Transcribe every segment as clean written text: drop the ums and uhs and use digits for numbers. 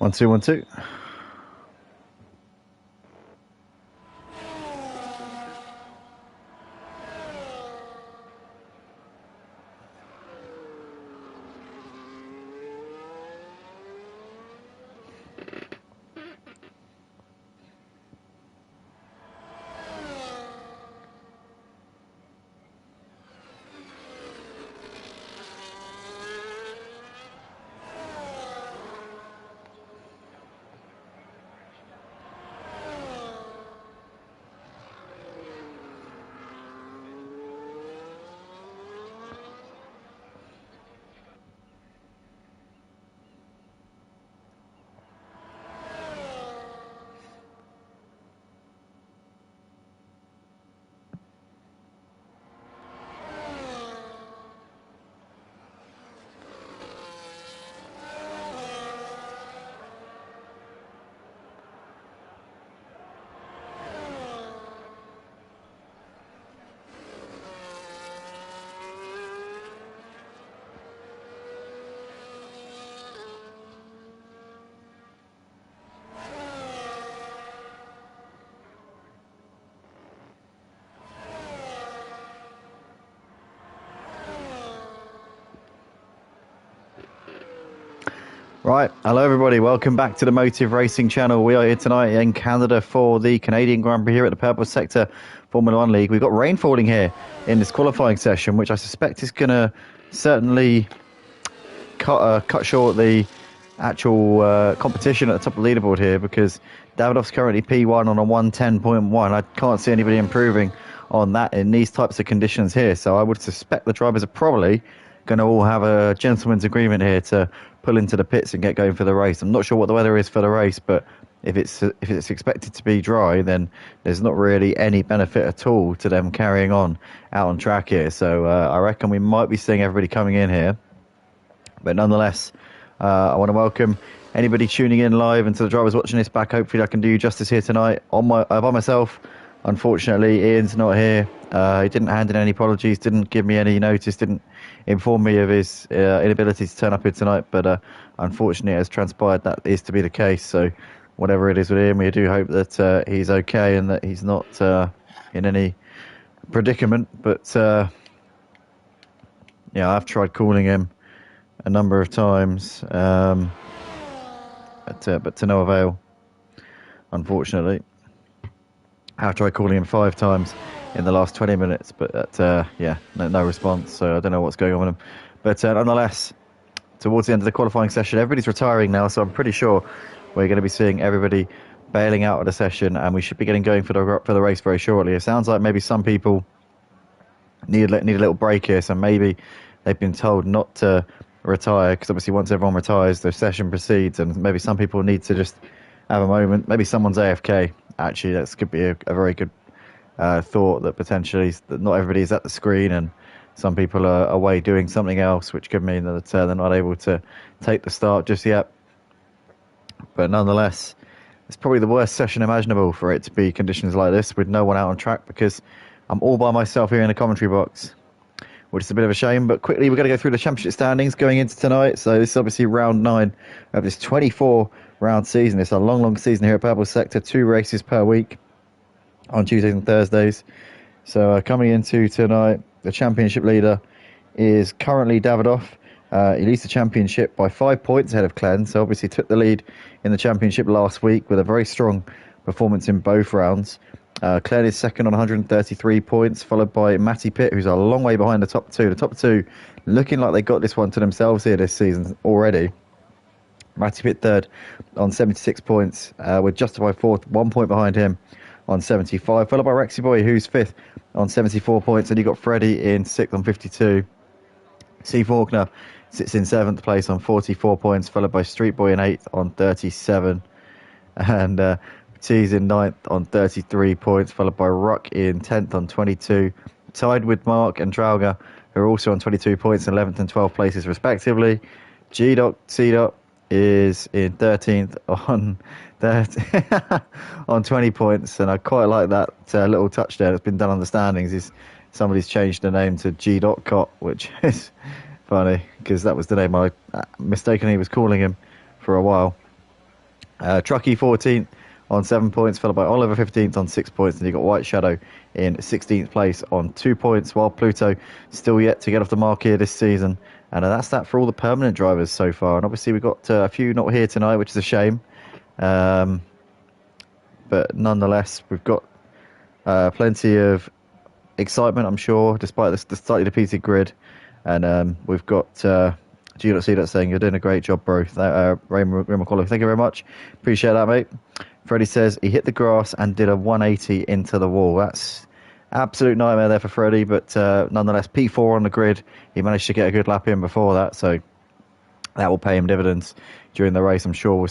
1 2 1 2. Right, hello everybody, welcome back to the Motive Racing channel. We are here tonight in Canada for the Canadian Grand Prix here at the Purple Sector Formula 1 League. We've got rain falling here in this qualifying session, which I suspect is going to certainly cut short the actual competition at the top of the leaderboard here, because Davidoff's currently P1 on a 110.1. I can't see anybody improving on that in these types of conditions here, so I would suspect the drivers are probably going to all have a gentleman's agreement here to pull into the pits and get going for the race. I'm not sure what the weather is for the race, but if it's expected to be dry, then there's not really any benefit at all to them carrying on out on track here. So I reckon we might be seeing everybody coming in here. But nonetheless, I want to welcome anybody tuning in live and to the drivers watching this back. Hopefully I can do you justice here tonight by myself. Unfortunately, Ian's not here. He didn't hand in any apologies, didn't give me any notice, didn't inform me of his inability to turn up here tonight. But unfortunately, it has transpired that is to be the case. So whatever it is with him, we do hope that he's okay and that he's not in any predicament. But yeah, I've tried calling him a number of times, but to no avail, unfortunately. I've tried calling him 5 times in the last 20 minutes, but yeah, no response. So I don't know what's going on with him. But nonetheless, towards the end of the qualifying session, everybody's retiring now, so I'm pretty sure we're going to be seeing everybody bailing out of the session, and we should be getting going for the race very shortly. It sounds like maybe some people need a little break here, so maybe they've been told not to retire, because obviously once everyone retires, the session proceeds, and maybe some people need to just have a moment. Maybe someone's AFK. Actually, that could be a very good thought, that potentially that not everybody is at the screen and some people are away doing something else, which could mean that they're not able to take the start just yet. But nonetheless, it's probably the worst session imaginable for it to be conditions like this with no one out on track, because I'm all by myself here in the commentary box, which is a bit of a shame. But quickly, we're going to go through the championship standings going into tonight. So this is obviously round 9 of this 24-round season. It's a long season here at Purple Sector, 2 races per week on Tuesdays and Thursdays. So coming into tonight, the championship leader is currently Davidoff. He leads the championship by 5 points ahead of Glenn. So obviously took the lead in the championship last week with a very strong performance in both rounds. Glenn is second on 133 points, followed by Matty Pitt, who's a long way behind the top 2. The top 2 looking like they got this one to themselves here this season already. Matty Pitt third on 76 points, with Justified fourth, 1 point behind him on 75, followed by Rexy Boy, who's fifth on 74 points, and you got Freddie in sixth on 52. C. Faulkner sits in 7th place on 44 points, followed by Street Boy in 8th on 37, and T's in 9th on 33 points, followed by Ruck in 10th on 22, tied with Mark and Trauger, who are also on 22 points, 11th and 12th places respectively. G-Doc, C-Doc is in 13th on 20 points, and I quite like that little touch there that's been done on the standings. Is somebody's changed the name to G.Cot, which is funny because that was the name I mistakenly was calling him for a while. Truckee 14th on 7 points, followed by Oliver 15th on 6 points, and you got White Shadow in 16th place on 2 points, while Pluto still yet to get off the mark here this season. And that's that for all the permanent drivers so far. And obviously we've got a few not here tonight, which is a shame. But nonetheless, we've got plenty of excitement, I'm sure, despite the slightly depleted grid. And we've got G.C. saying, you're doing a great job, bro. Ray McCullough, thank you very much. Appreciate that, mate. Freddie says, he hit the grass and did a 180 into the wall. That's absolute nightmare there for Freddie, but nonetheless, P4 on the grid. He managed to get a good lap in before that, so that will pay him dividends during the race. I'm sure we'll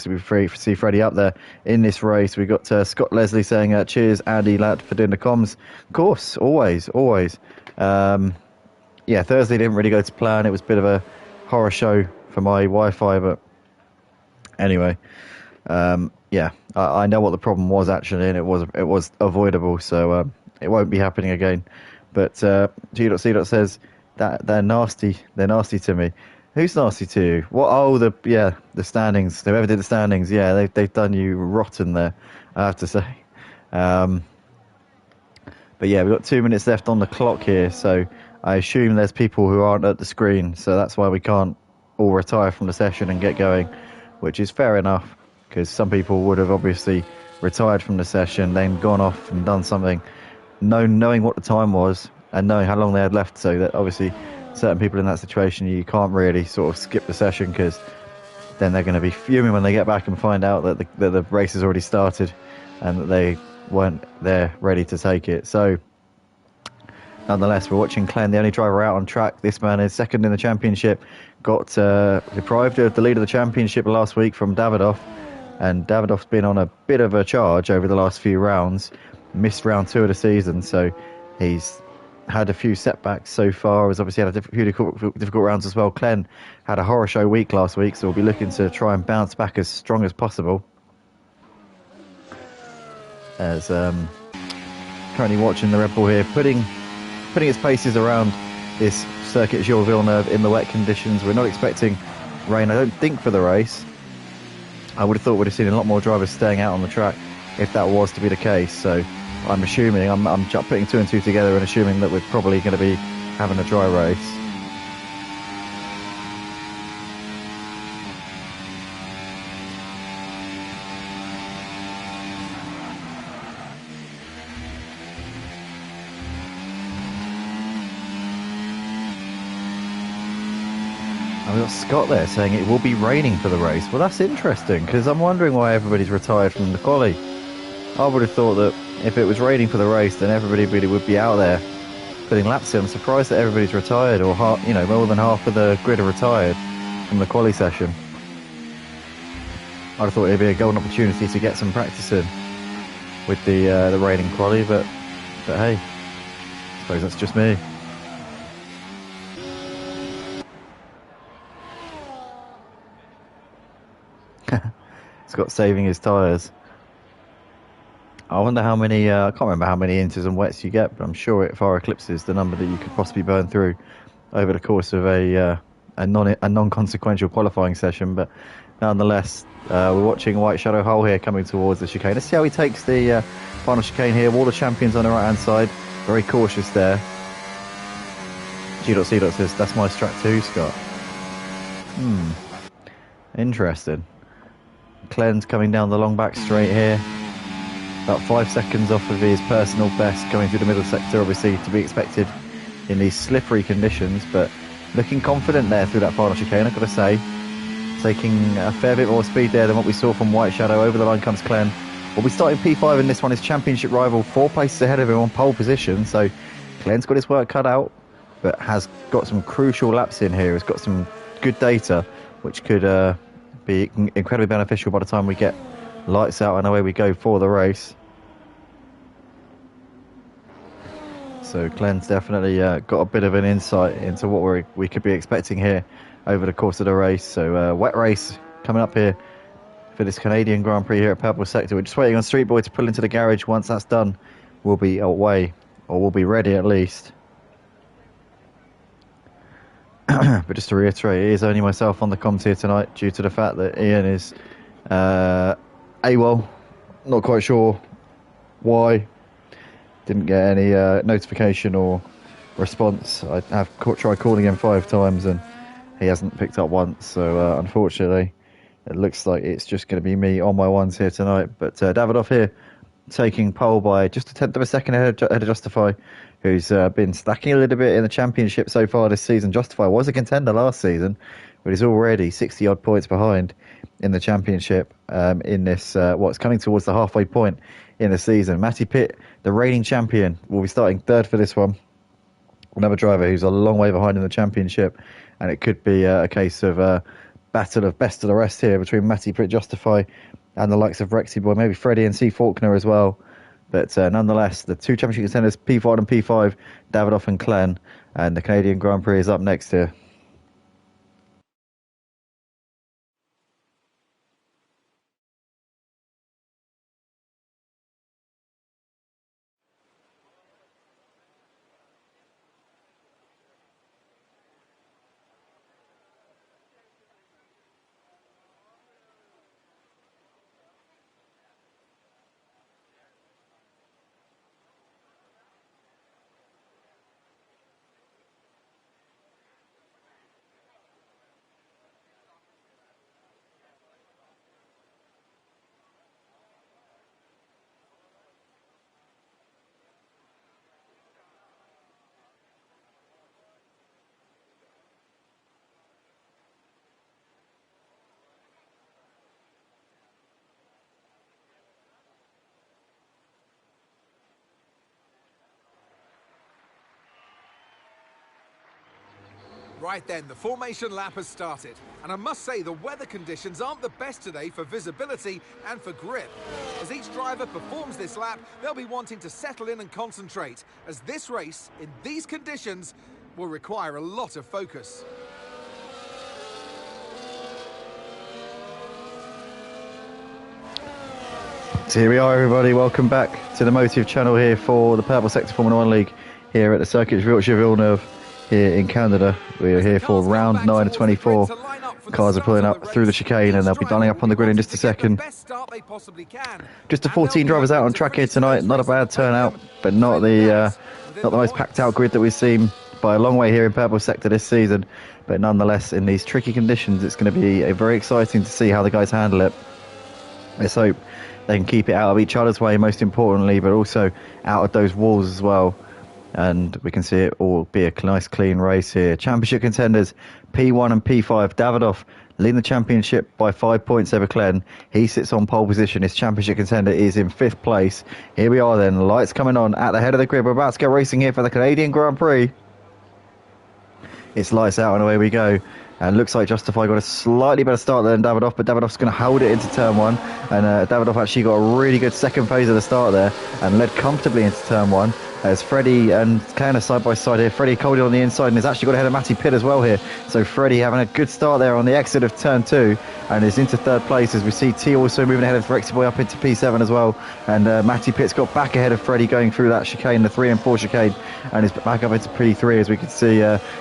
see Freddie up there in this race. We've got Scott Leslie saying, cheers, Andy, lad, for doing the comms. Of course, always. Yeah, Thursday didn't really go to plan. It was a bit of a horror show for my Wi-Fi, but anyway, yeah, I know what the problem was actually, and it was avoidable, so it won't be happening again. But G.C. says that they're nasty to me. Who's nasty to you? What? Oh, the standings. Whoever did the standings, yeah, they've done you rotten there, I have to say. But yeah, we've got 2 minutes left on the clock here, so I assume there's people who aren't at the screen, so that's why we can't all retire from the session and get going, which is fair enough, because some people would have obviously retired from the session, then gone off and done something, knowing what the time was and knowing how long they had left, so that obviously certain people in that situation, you can't really sort of skip the session, because then they're going to be fuming when they get back and find out that the race has already started and that they weren't there ready to take it. So nonetheless, we're watching Glenn, the only driver out on track. This man is second in the championship, got deprived of the lead of the championship last week from Davidoff, and Davidoff's been on a bit of a charge over the last few rounds, missed round 2 of the season, so he's had a few setbacks so far. Has obviously had a few difficult rounds as well. Glenn had a horror show week last week, so we'll be looking to try and bounce back as strong as possible. As currently watching the Red Bull here, putting its paces around this circuit Gilles Villeneuve in the wet conditions. We're not expecting rain, I don't think, for the race. I would have thought we'd have seen a lot more drivers staying out on the track if that was to be the case. So I'm assuming, I'm putting 2 and 2 together and assuming that we're probably going to be having a dry race. We've got Scott there saying it will be raining for the race. Well, that's interesting, because I'm wondering why everybody's retired from the quali. I would have thought that if it was raining for the race, then everybody really would be out there putting laps in. I'm surprised that everybody's retired, or more than half of the grid are retired from the quali session. I'd have thought it'd be a golden opportunity to get some practice in with the raining quali, but hey, I suppose that's just me. Scott saving his tyres. I wonder how many, I can't remember how many inters and wets you get, but I'm sure it far eclipses the number that you could possibly burn through over the course of a non-consequential qualifying session. But nonetheless, we're watching White Shadow Hull here coming towards the chicane. Let's see how he takes the final chicane here. Wall of Champions on the right-hand side. Very cautious there. G.C. says, that's my strat too, Scott. Interesting. Clen's coming down the long back straight here. About 5 seconds off of his personal best coming through the middle sector, obviously to be expected in these slippery conditions, but looking confident there through that final chicane, I've got to say. Taking a fair bit more speed there than what we saw from White Shadow. Over the line comes Glenn. We'll be starting P5 in this one. His championship rival 4 places ahead of him on pole position, so Glenn's got his work cut out, but has got some crucial laps in here. He's got some good data, which could be incredibly beneficial by the time we get lights out and away we go for the race. So Glenn's definitely got a bit of an insight into what we could be expecting here over the course of the race. So wet race coming up here for this Canadian Grand Prix here at Purple Sector. We're just waiting on Street Boy to pull into the garage. Once that's done, we'll be away, or we'll be ready at least. But just to reiterate, it is only myself on the comms here tonight due to the fact that Ian is AWOL. Not quite sure why. Didn't get any notification or response. I have tried calling him 5 times and he hasn't picked up once. So unfortunately, it looks like it's just going to be me on my ones here tonight. But Davidoff here taking pole by just a tenth of a second ahead of Justify, who's been stacking a little bit in the championship so far this season. Justify was a contender last season, but he's already 60 odd points behind in the championship in this what's coming towards the halfway point in the season. Matty Pitt, the reigning champion, will be starting third for this one. Another driver who's a long way behind in the championship, and it could be a case of battle of best of the rest here between Matty Pitt, Justify, and the likes of Rexy Boy, maybe Freddie and C. Faulkner as well. But nonetheless, the two championship contenders, P4 and P5, Davidoff and Clen, and the Canadian Grand Prix is up next here. Right then, the formation lap has started, and I must say the weather conditions aren't the best today for visibility and for grip. As each driver performs this lap, they'll be wanting to settle in and concentrate, as this race, in these conditions, will require a lot of focus. So here we are, everybody. Welcome back to the Motive channel here for the Purple Sector Formula 1 League here at the Circuit de Villeneuve here in Canada. We are here for round 9 of 24. Cars are pulling up through the chicane and they'll be dialing up on the grid in just a second. Just a 14 drivers out on track here tonight. Not a bad turnout, but not the most packed out grid that we've seen by a long way here in Purple Sector this season. But nonetheless, in these tricky conditions, it's going to be very exciting to see how the guys handle it. Let's hope they can keep it out of each other's way, most importantly, but also out of those walls as well. And we can see it all be a nice clean race here. Championship contenders P1 and P5. Davidoff leading the championship by 5 points over Clen. He sits on pole position. His championship contender is in 5th place. Here we are then. Lights coming on at the head of the grid. We're about to go racing here for the Canadian Grand Prix. It's lights out and away we go. And looks like Justify got a slightly better start than Davidoff, but Davidoff's going to hold it into turn 1. And Davidoff actually got a really good second phase of the start there and led comfortably into turn 1. As Freddie and Ken are side by side here. Freddie holding on the inside and has actually got ahead of Matty Pitt as well here. So Freddie having a good start there on the exit of turn 2 and is into 3rd place, as we see T also moving ahead of Rexy Boy up into P7 as well. And Matty Pitt's got back ahead of Freddie going through that chicane, the 3 and 4 chicane, and is back up into P3, as we can see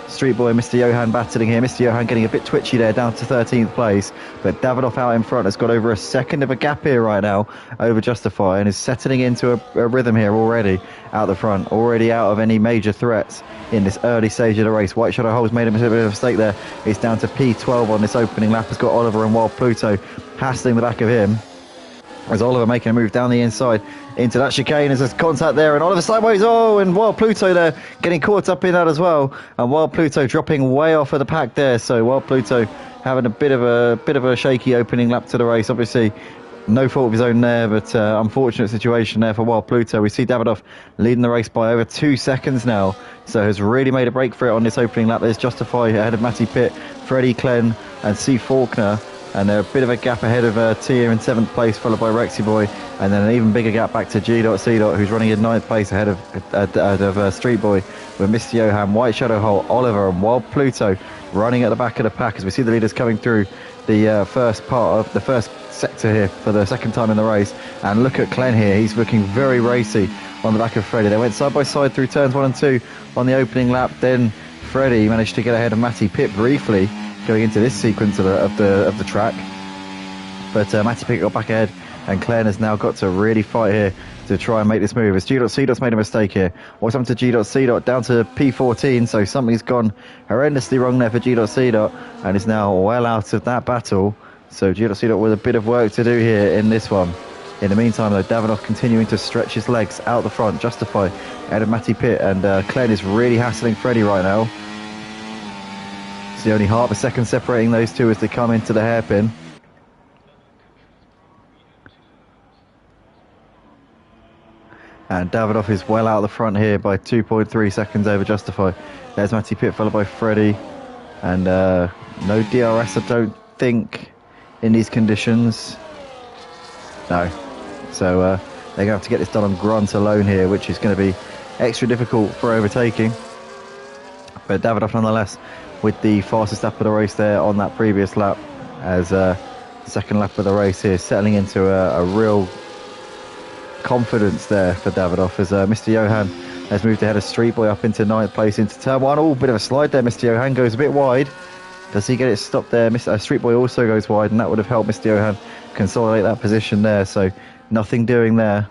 Street Boy Mr. Johan battling here. Mr. Johan getting a bit twitchy there, down to 13th place. But Davidoff out in front has got over a second of a gap here right now over Justify and is settling into a rhythm here already out the front, already out of any major threats in this early stage of the race. White Shadow Hole's made a bit of a mistake there. He's down to P12 on this opening lap. Has got Oliver and Wild Pluto hassling the back of him, as Oliver making a move down the inside into that chicane as there's contact there, and Oliver sideways, and Wild Pluto there getting caught up in that as well, and Wild Pluto dropping way off of the pack there. So Wild Pluto having a bit of a shaky opening lap to the race. Obviously no fault of his own there, but unfortunate situation there for Wild Pluto. We see Davidoff leading the race by over 2 seconds now, so has really made a break for it on this opening lap. There's Justify ahead of Matty Pitt, Freddie, Clen and C. Faulkner, and they're a bit of a gap ahead of Tia in 7th place, followed by Rexy Boy, and then an even bigger gap back to G.C. who's running in 9th place ahead of Street Boy, with Mr. Johan, White Shadow Hole, Oliver and Wild Pluto running at the back of the pack, as we see the leaders coming through the first part of the first sector here for the second time in the race. And look at Clen here, he's looking very racy on the back of Freddie. They went side by side through turns 1 and 2 on the opening lap. Then Freddie managed to get ahead of Matty Pitt briefly going into this sequence of the track, but Matty Pitt got back ahead and Glenn has now got to really fight here to try and make this move. As G.C.'s made a mistake here. What's happened to G.C. down to P14, so something's gone horrendously wrong there for G.C. and is now well out of that battle. So G.C. with a bit of work to do here in this one. In the meantime, though, Davidoff continuing to stretch his legs out the front, justify out of Matty Pitt, and Glenn is really hassling Freddie right now. It's only half a second separating those two as they come into the hairpin. And Davidoff is well out the front here by 2.3 seconds over Justify. There's Matty Pitt followed by Freddie. And no DRS, I don't think, in these conditions. No. So they're going to have to get this done on grunt alone here, which is going to be extra difficult for overtaking. But Davidoff nonetheless with the fastest lap of the race there on that previous lap, as second lap of the race here, settling into a real confidence there for Davidoff as Mr. Johan has moved ahead of Street Boy up into 9th place into turn 1. Oh, bit of a slide there. Mr. Johan goes a bit wide. Does he get it stopped there? Street Boy also goes wide, and that would have helped Mr. Johan consolidate that position there. So nothing doing there.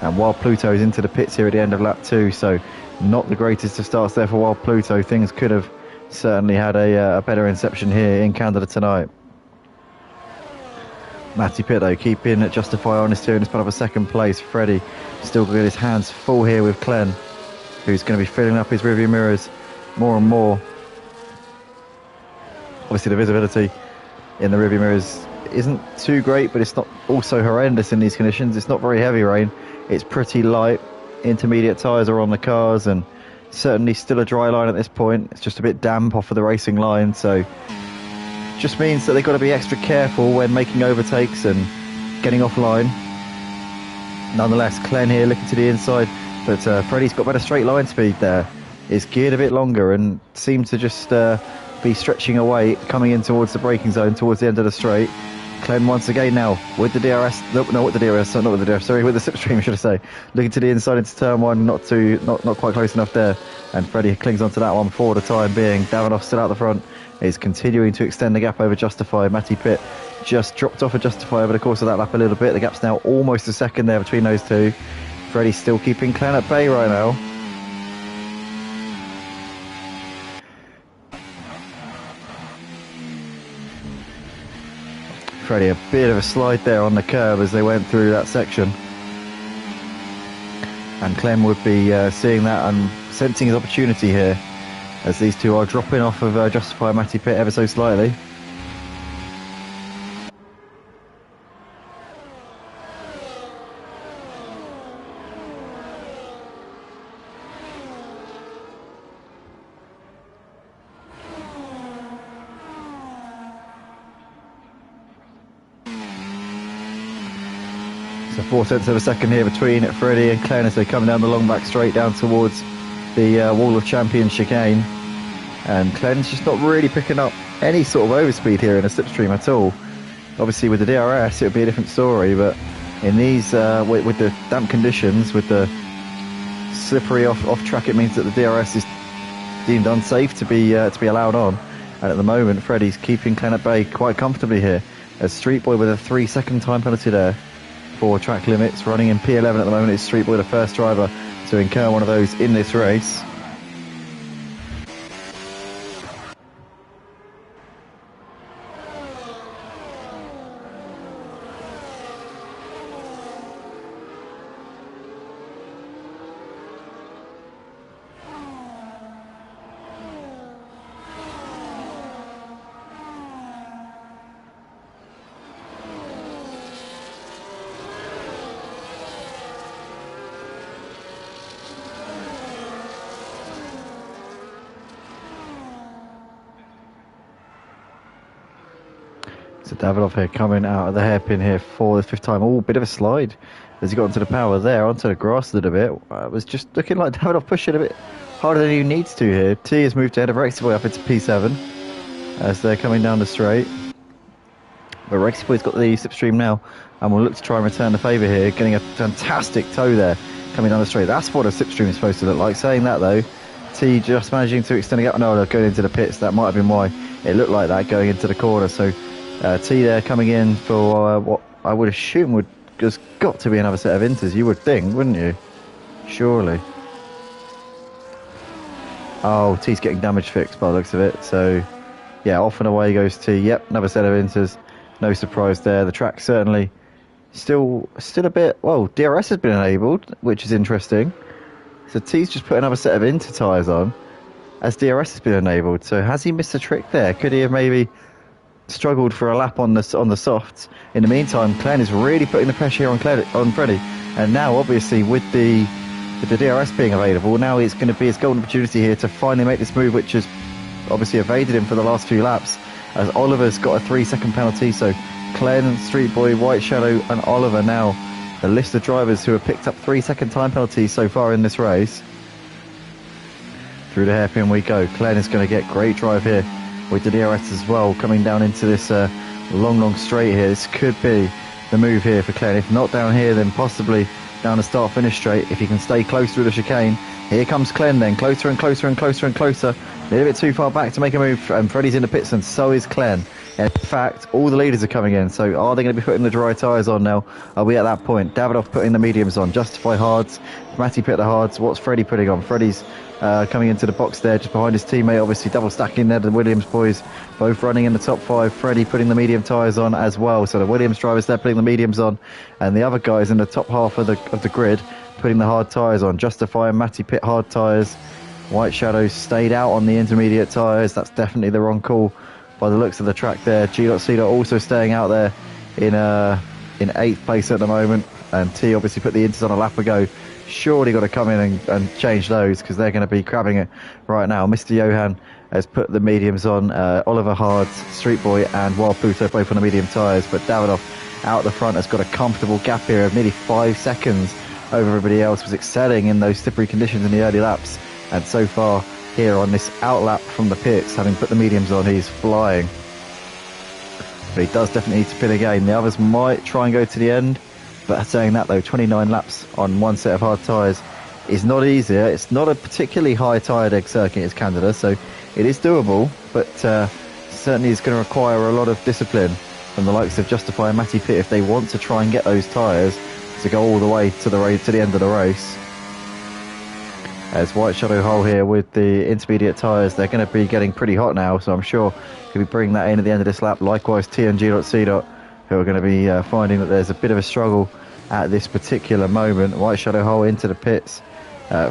And Wild Pluto is into the pits here at the end of lap 2, so not the greatest of starts there for Wild Pluto. Things could have certainly had a better inception here in Canada tonight. Matty Pitt, though, keeping Justify honest here in spite of a second place. Freddie still got his hands full here with Glenn, who's going to be filling up his rearview mirrors more and more. Obviously, the visibility in the rearview mirrors isn't too great, but it's not also horrendous in these conditions. It's not very heavy rain. It's pretty light. Intermediate tyres are on the cars, and certainly still a dry line at this point. It's just a bit damp off of the racing line, so just means that they've got to be extra careful when making overtakes and getting offline. Nonetheless, Glenn here looking to the inside, but Freddie's got better straight line speed there. It's geared a bit longer and seems to just be stretching away, coming in towards the braking zone, towards the end of the straight. Glenn once again now with the DRS, no, with the DRS, not with the DRS, sorry, with the slipstream, should I say. Looking to the inside into turn 1, not quite close enough there, and Freddie clings onto that one for the time being. Davidoff still out the front, is continuing to extend the gap over Justify. Matty Pitt just dropped off of Justify over the course of that lap a little bit. The gap's now almost a second there between those two. Freddie still keeping Glenn at bay right now. Freddie, a bit of a slide there on the curb as they went through that section. And Clem would be seeing that and sensing his opportunity here, as these two are dropping off of Justify Matty Pitt ever so slightly. So 4/10 of a second here between Freddie and Glenn as they come down the long back straight down towards the Wall of Champions chicane. And Glenn's just not really picking up any sort of overspeed here in a slipstream at all. Obviously with the DRS it would be a different story, but in these with the damp conditions, with the slippery off track, it means that the DRS is deemed unsafe to be allowed on. And at the moment Freddie's keeping Glenn at bay quite comfortably here, as Street Boy with a 3-second time penalty there for track limits. Running in P11 at the moment is Street Boy, the first driver to incur one of those in this race. So Davidoff here coming out of the hairpin here for the 5th time. Oh, bit of a slide as he got into the power there, onto the grass a little bit. It was just looking like Davidoff pushing a bit harder than he needs to here. T has moved ahead of Rexiboy up into P7 as they're coming down the straight. But Rexiboy's got the slipstream now and will look to try and return the favour here, getting a fantastic toe there coming down the straight. That's what a slipstream is supposed to look like. Saying that though, T just managing to extend the gap. No, going into the pits. That might have been why it looked like that going into the corner. So T there coming in for what I would assume would just got to be another set of inters. You would think, wouldn't you? Surely. Oh, T's getting damage fixed by the looks of it. So, yeah, off and away goes T. Yep, another set of inters. No surprise there. The track certainly still a bit... Well, DRS has been enabled, which is interesting. So T's just put another set of inter tyres on as DRS has been enabled. So has he missed a trick there? Could he have maybe struggled for a lap on the softs? In the meantime, Glenn is really putting the pressure here on Freddie. And now, obviously, with the DRS being available, now it's going to be his golden opportunity here to finally make this move, which has obviously evaded him for the last few laps, as Oliver's got a 3-second penalty. So Glenn, Street Boy, White Shadow and Oliver now the list of drivers who have picked up 3-second time penalties so far in this race. Through the hairpin we go. Glenn is going to get great drive here with the DRS as well, coming down into this long straight here. This could be the move here for Glenn. If not down here, then possibly down the start-finish straight. If he can stay close through the chicane. Here comes Glenn then, closer and closer and closer and closer. A little bit too far back to make a move, and Freddie's in the pits, and so is Glenn. In fact, all the leaders are coming in, so are they going to be putting the dry tyres on now? Are we at that point? Davidoff putting the mediums on, Justify hards, Matty put the hards. What's Freddie putting on? Freddie's coming into the box there, just behind his teammate, obviously double stacking there. The Williams boys both running in the top 5. Freddie putting the medium tyres on as well, so the Williams drivers there putting the mediums on, and the other guys in the top half of the grid putting the hard tyres on. Justify and Matty pit hard tyres. White Shadow stayed out on the intermediate tyres. That's definitely the wrong call by the looks of the track there. G.C. also staying out there in 8th place at the moment, and T obviously put the inters on a lap ago. Surely got to come in and change those, because they're going to be grabbing it right now. Mr. Johan has put the mediums on. Oliver Hards, Street Boy and Wild Pluto both on the medium tyres, but Davidoff out the front has got a comfortable gap here of nearly 5 seconds over everybody else. Was excelling in those slippery conditions in the early laps, and so far here on this outlap from the pits, having put the mediums on, he's flying. But he does definitely need to pit again. The others might try and go to the end, but saying that though, 29 laps on one set of hard tyres is not easier. It's not a particularly high tyre deck circuit as Canada, so it is doable, but certainly is going to require a lot of discipline from the likes of Justify and Matty Pitt if they want to try and get those tyres to go all the way to the end of the race. As White Shadow Hole here with the intermediate tyres, they're going to be getting pretty hot now, so I'm sure he'll be bringing that in at the end of this lap. Likewise T and G.C. who are going to be finding that there's a bit of a struggle at this particular moment. White Shadow Hole into the pits.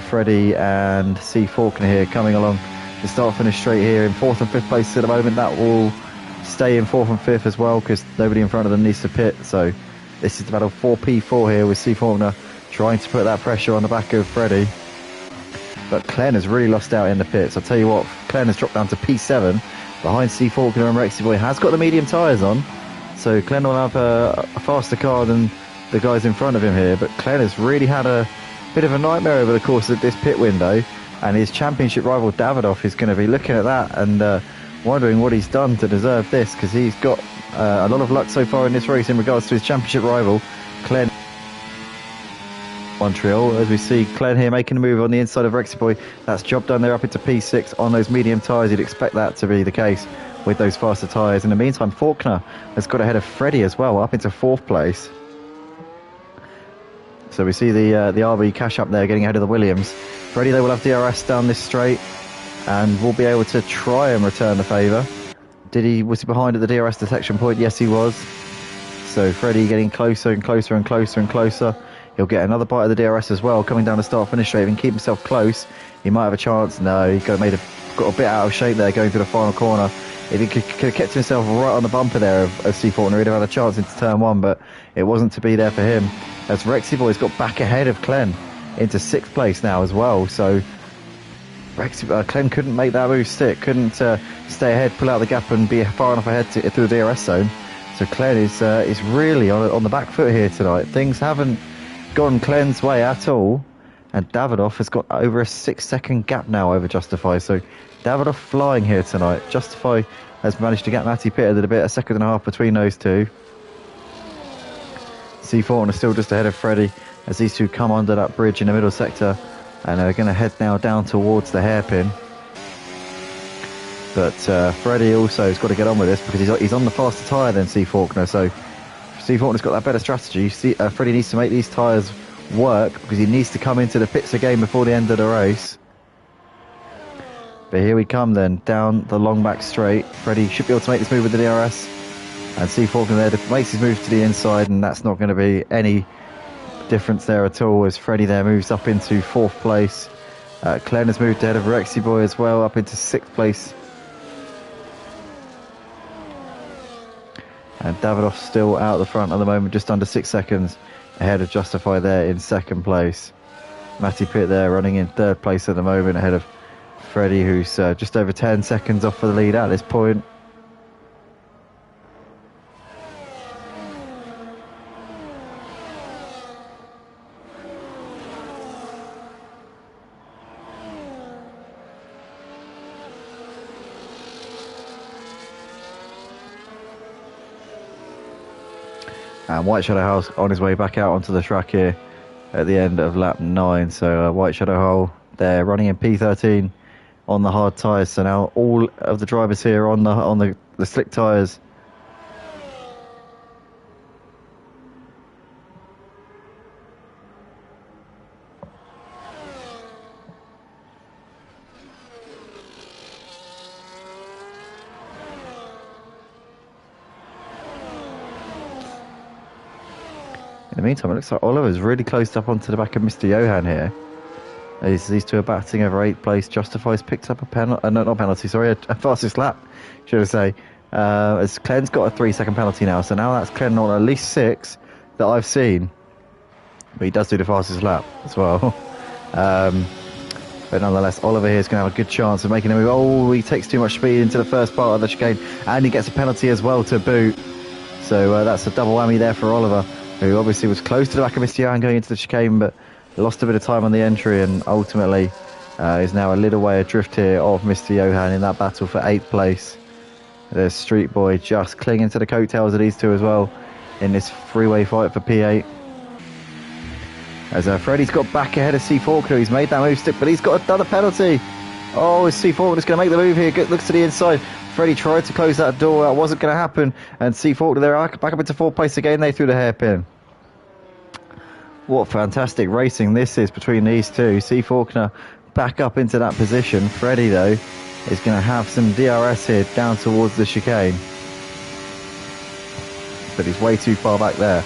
Freddie and C. Faulkner here coming along to start finish straight here in 4th and 5th place at the moment. That will stay in 4th and 5th as well, because nobody in front of them needs to pit. So this is the battle 4P4 here with C. Faulkner trying to put that pressure on the back of Freddie. But Glenn has really lost out in the pits. I'll tell you what, Glenn has dropped down to P7 behind C. Faulkner, and Rexy Boy has got the medium tyres on. So Glenn will have a faster car than the guys in front of him here. But Glenn has really had a bit of a nightmare over the course of this pit window. And his championship rival Davidoff is going to be looking at that and wondering what he's done to deserve this, because he's got a lot of luck so far in this race in regards to his championship rival, Glenn. Montreal, as we see Glenn here making a move on the inside of Rexy Boy. That's job done there up into P6 on those medium tyres. You'd expect that to be the case with those faster tyres. In the meantime, Faulkner has got ahead of Freddie as well, up into 4th place. So we see the RB cash up there getting ahead of the Williams. Freddie, they will have DRS down this straight and will be able to try and return the favour. Was he behind at the DRS detection point? Yes, he was. So Freddie getting closer and closer and closer and closer. He'll get another bite of the DRS as well, coming down the start-finish straight. If he can keep himself close, he might have a chance. No, he got a bit out of shape there going through the final corner. If he could have kept himself right on the bumper there of C. Faulkner, he'd have had a chance into turn 1, but it wasn't to be there for him. As Rexy Boy's got back ahead of Glenn into 6th place now as well. So Glenn couldn't make that move stick, couldn't stay ahead, pull out the gap and be far enough ahead through the DRS zone. So Glenn is really on the back foot here tonight. Things haven't gone Glenn's way at all, and Davidoff has got over a 6-second gap now over Justify. So Davidoff flying here tonight. Justify has managed to get Matty Pitt a little bit, a second and a half between those two. C. Faulkner still just ahead of Freddie as these two come under that bridge in the middle sector and are going to head now down towards the hairpin. But Freddie also has got to get on with this because he's on the faster tyre than C. Faulkner. So C. Faulkner's got that better strategy. Freddie needs to make these tyres work because he needs to come into the pits again before the end of the race. But here we come then, down the long back straight. Freddie should be able to make this move with the DRS. And C. Faulkner there makes his move to the inside, and that's not going to be any difference there at all as Freddie there moves up into 4th place. Glenn has moved ahead of Rexy Boy as well, up into 6th place. And Davidoff still out the front at the moment, just under 6 seconds ahead of Justify there in 2nd place. Matty Pitt there running in 3rd place at the moment ahead of Freddie, who's just over 10 seconds off for the lead at this point. And White Shadow House on his way back out onto the track here at the end of lap 9. So White Shadow Hole there running in P13 on the hard tyres. So now all of the drivers here on the slick tyres. In the meantime, it looks like Oliver's really close up onto the back of Mr. Johan here. These two are batting over 8th place. Justifies picked up a penalty, not penalty, sorry, a fastest lap, should I say. As Clen's got a 3-second penalty now, so now that's Clen on at least 6 that I've seen. But he does do the fastest lap as well. But nonetheless, Oliver here is going to have a good chance of making a move. Oh, he takes too much speed into the first part of the chicane, and he gets a penalty as well to boot. So that's a double whammy there for Oliver, who obviously was close to the back of Mr. Johan going into the chicane, but lost a bit of time on the entry and ultimately is now a little way adrift here of Mr. Johan in that battle for 8th place. There's Street Boy just clinging to the coattails of these two as well in this freeway fight for P8. As Freddie's got back ahead of C. Faulkner. He's made that move stick, but he's got another penalty. Oh, is C. Faulkner's going to make the move here? Looks to the inside. Freddie tried to close that door. That wasn't going to happen. And C. Faulkner there back up into 4th place again. They threw the hairpin. What fantastic racing this is between these two. C. Faulkner back up into that position. Freddie, though, is going to have some DRS here down towards the chicane. But he's way too far back there.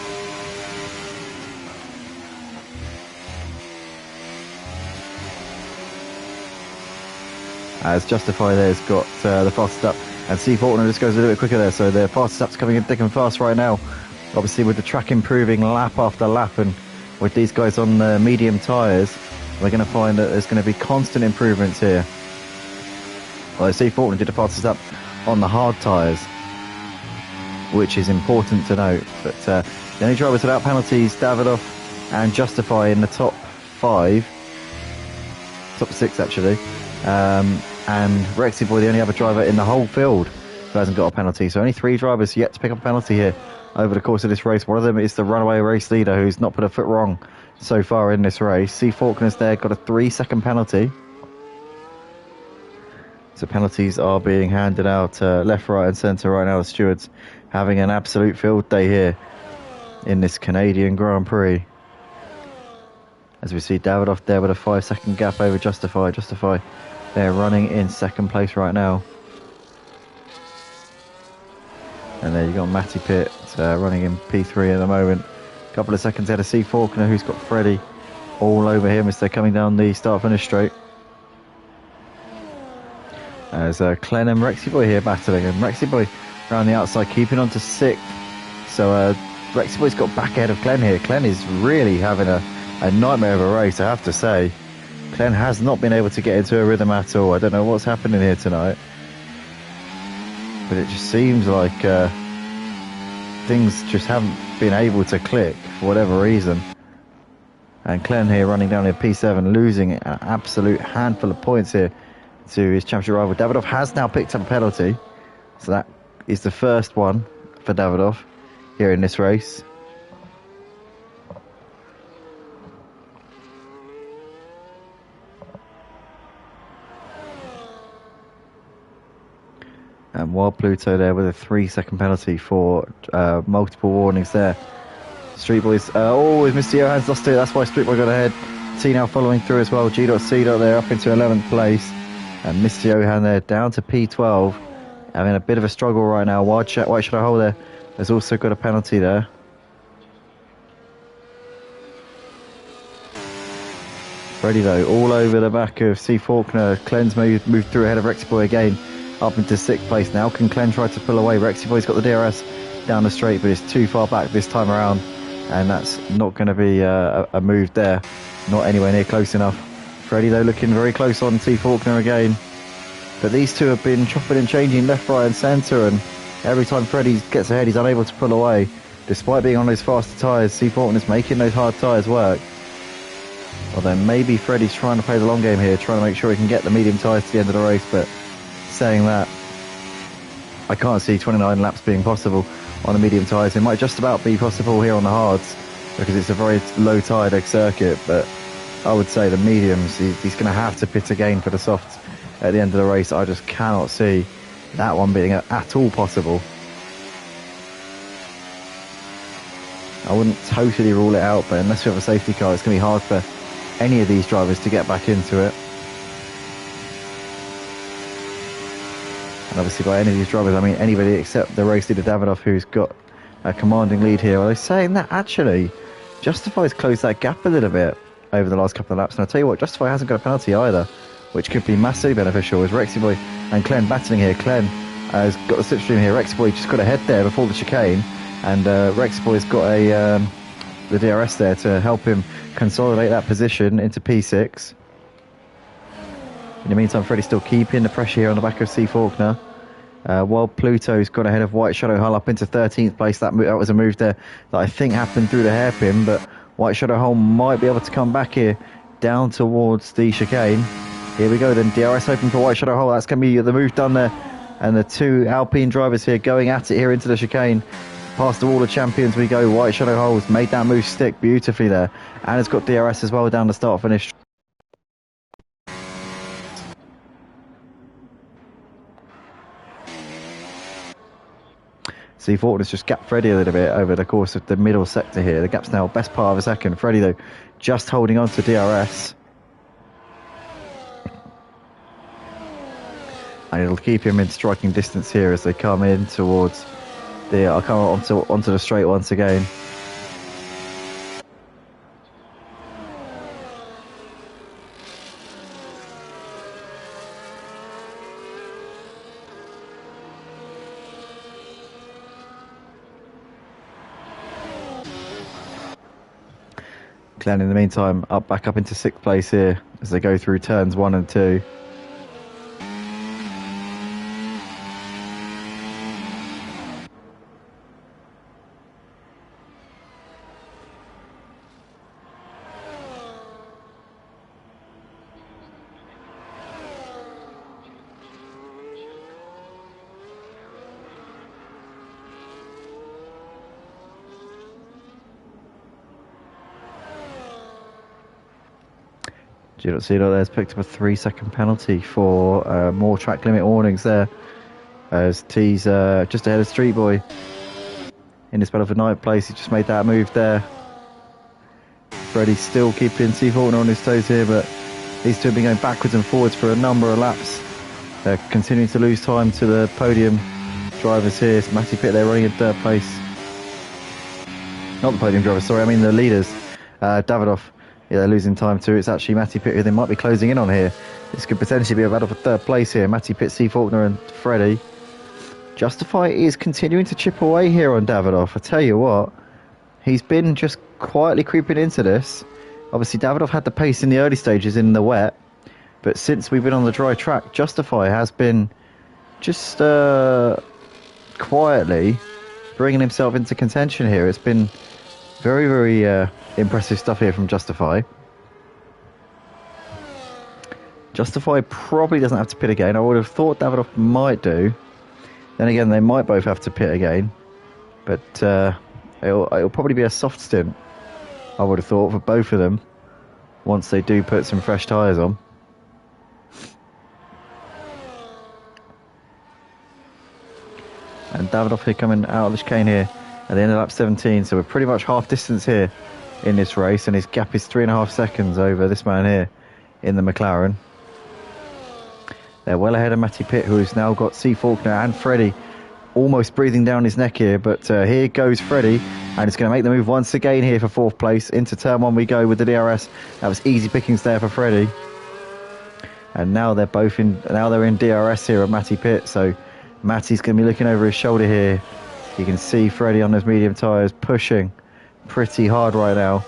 As Justify there's got the fastest up, and C. Faulkner just goes a little bit quicker there, so the fastest up's coming in thick and fast right now. Obviously with the track improving lap after lap, and with these guys on the medium tyres, we're going to find that there's going to be constant improvements here. Well, C. Faulkner did the fastest up on the hard tyres, which is important to note. But the only drivers without penalties, Davidoff and Justify in the top 5, top 6 actually. And Rexy Boy, the only other driver in the whole field who hasn't got a penalty. So only 3 drivers yet to pick up a penalty here over the course of this race. One of them is the runaway race leader, who's not put a foot wrong so far in this race. C. Faulkner's there, got a 3-second penalty. So penalties are being handed out left, right and centre right now. The stewards having an absolute field day here in this Canadian Grand Prix. As we see Davidoff there with a 5-second gap over Justify. Justify they're running in 2nd place right now. And there you got Matty Pitt running in P3 at the moment. A couple of seconds ahead of C. Faulkner, who's got Freddie all over him as they're coming down the start-finish straight. As Clen and Rexy Boy here battling, and Rexy Boy around the outside keeping on to 6th. So Rexy Boy's got back ahead of Clen here. Clen is really having a nightmare of a race, I have to say. Clen has not been able to get into a rhythm at all. I don't know what's happening here tonight, but it just seems like things just haven't been able to click for whatever reason. And Clen here running down in P7, losing an absolute handful of points here to his championship rival. Davidoff has now picked up a penalty, so that is the first one for Davidoff here in this race. Wild Pluto there with a 3-second penalty for multiple warnings there. Street Boys, is Mr. Johan's lost it, that's why Street Boy got ahead. T now following through as well, G.C. there up into 11th place. And Mr. Johan there down to P12. Having a bit of a struggle right now. White Shadow Hole there has also got a penalty there. Freddie though, all over the back of C. Faulkner. Clen's moved through ahead of Rexy Boy again, up into 6th place now. Can Clen try to pull away? Rexy Boy's got the DRS down the straight, but it's too far back this time around, and that's not going to be a move there. Not anywhere near close enough. Freddie though looking very close on C. Faulkner again. But these two have been chopping and changing left, right and centre, and every time Freddie gets ahead he's unable to pull away. Despite being on those faster tyres, C. Faulkner's making those hard tyres work. Although maybe Freddie's trying to play the long game here, trying to make sure he can get the medium tyres to the end of the race, but saying that, I can't see 29 laps being possible on the medium tyres. It might just about be possible here on the hards, because it's a very low tyred circuit, but I would say the mediums, he's going to have to pit again for the softs at the end of the race. I just cannot see that one being at all possible. I wouldn't totally rule it out, but unless we have a safety car, it's going to be hard for any of these drivers to get back into it. And obviously by any of these drivers, I mean anybody except the race leader Davidoff, who's got a commanding lead here. Although saying that, actually, Justify's closed that gap a little bit over the last couple of laps. And I'll tell you what, Justify hasn't got a penalty either, which could be massively beneficial. As Rexy Boy and Clen battling here. Clen has got the slipstream here. Rexy Boy just got ahead there before the chicane, and Rexy Boy's got the DRS there to help him consolidate that position into P6. In the meantime, Freddie's still keeping the pressure here on the back of C. Faulkner. While Pluto's got ahead of White Shadow Hull up into 13th place. That was a move there that I think happened through the hairpin, but White Shadow Hull might be able to come back here down towards the chicane. Here we go then, DRS open for White Shadow Hull. That's going to be the move done there. And the two Alpine drivers here going at it here into the chicane. Past the wall of champions we go. White Shadow Hull's made that move stick beautifully there. And it's got DRS as well down the start finish. C. Faulkner's just gapped Freddie a little bit over the course of the middle sector here. The gap's now best part of a second. Freddie though just holding on to DRS. And it'll keep him in striking distance here as they come in towards the onto the straight once again. Clen in the meantime back up into 6th place here as they go through turns 1 and 2. Gino there's picked up a 3-second penalty for more track limit warnings there, as T's just ahead of Street Boy in his battle for 9th place. He just made that move there. Freddie's still keeping C. Faulkner on his toes here, but these two have been going backwards and forwards for a number of laps. They're continuing to lose time to the podium drivers here. It's Matty Pitt there running in 3rd place. Not the podium drivers, sorry, I mean the leaders. Davidoff, yeah, they're losing time too. It's actually Matty Pitt who they might be closing in on here. This could potentially be a battle for 3rd place here. Matty Pitt, C. Faulkner and Freddie. Justify is continuing to chip away here on Davidoff. I tell you what, he's been just quietly creeping into this. Obviously Davidoff had the pace in the early stages in the wet, but since we've been on the dry track, Justify has been just quietly bringing himself into contention here. It's been very, very impressive stuff here from Justify. Justify probably doesn't have to pit again. I would have thought Davidoff might do. Then again, they might both have to pit again. But it'll probably be a soft stint, I would have thought, for both of them once they do put some fresh tyres on. And Davidoff here coming out of the chicane here at the end of lap 17. So we're pretty much half distance here in this race, and his gap is 3.5 seconds over this man here in the McLaren. They're well ahead of Matty Pitt, who's now got C. Faulkner and Freddie almost breathing down his neck here. But here goes Freddie, and it's going to make the move once again here for 4th place. Into turn 1 we go with the DRS. That was easy pickings there for Freddie. And now they're both in. Now they're in DRS here at Matty Pitt. So Matty's going to be looking over his shoulder here. You can see Freddie on those medium tyres pushing pretty hard right now.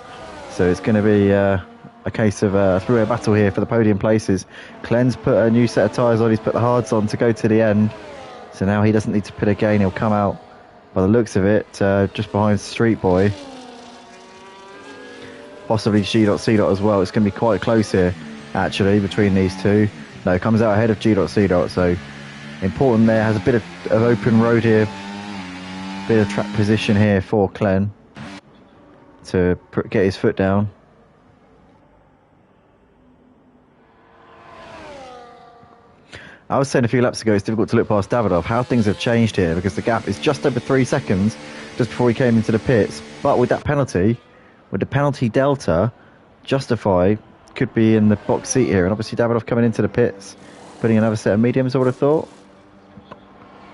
So it's going to be a case of a three-way battle here for the podium places. Clen's put a new set of tyres on. He's put the hards on to go to the end. So now he doesn't need to pit again. He'll come out, by the looks of it, just behind Street Boy. Possibly G.C. as well. It's going to be quite close here, actually, between these two. No, comes out ahead of G.C. So important there. Has a bit of open road here. Bit of track position here for Clen to get his foot down. I was saying a few laps ago it's difficult to look past Davidoff. How things have changed here, because the gap is just over 3 seconds just before he came into the pits. But with that penalty, with the penalty delta, Justify could be in the box seat here. And obviously Davidoff coming into the pits, putting another set of mediums, I would have thought.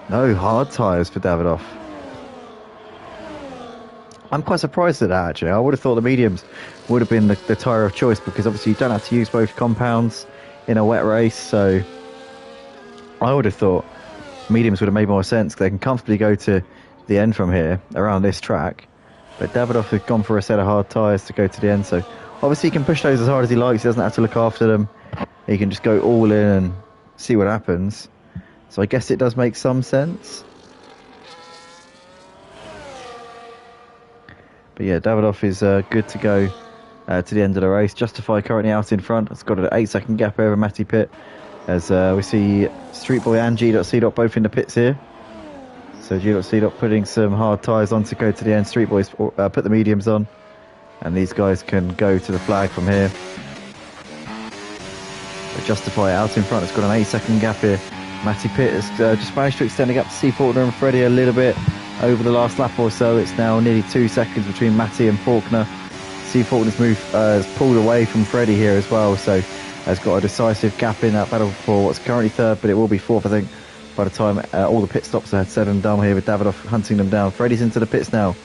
No hard tyres for Davidoff. I'm quite surprised at that, actually. I would have thought the mediums would have been the tyre of choice, because obviously you don't have to use both compounds in a wet race. So I would have thought mediums would have made more sense. They can comfortably go to the end from here around this track. But Davidoff has gone for a set of hard tyres to go to the end. So obviously he can push those as hard as he likes. He doesn't have to look after them. He can just go all in and see what happens. So I guess it does make some sense. But yeah, Davidoff is good to go to the end of the race. Justify currently out in front. It's got an 8-second gap over Matty Pitt, as we see Street Boy and G.C. both in the pits here. So G.C. putting some hard tyres on to go to the end. Street Boys put the mediums on, and these guys can go to the flag from here. But Justify out in front. It's got an 8-second gap here. Matty Pitt has just managed to extend the gap to C. Faulkner and Freddie a little bit over the last lap or so. It's now nearly 2 seconds between Matty and Faulkner. C. Faulkner's move has pulled away from Freddie here as well, so has got a decisive gap in that battle for what's currently 3rd, but it will be 4th, I think, by the time all the pit stops are said and done here, with Davidoff hunting them down. Freddie's into the pits now.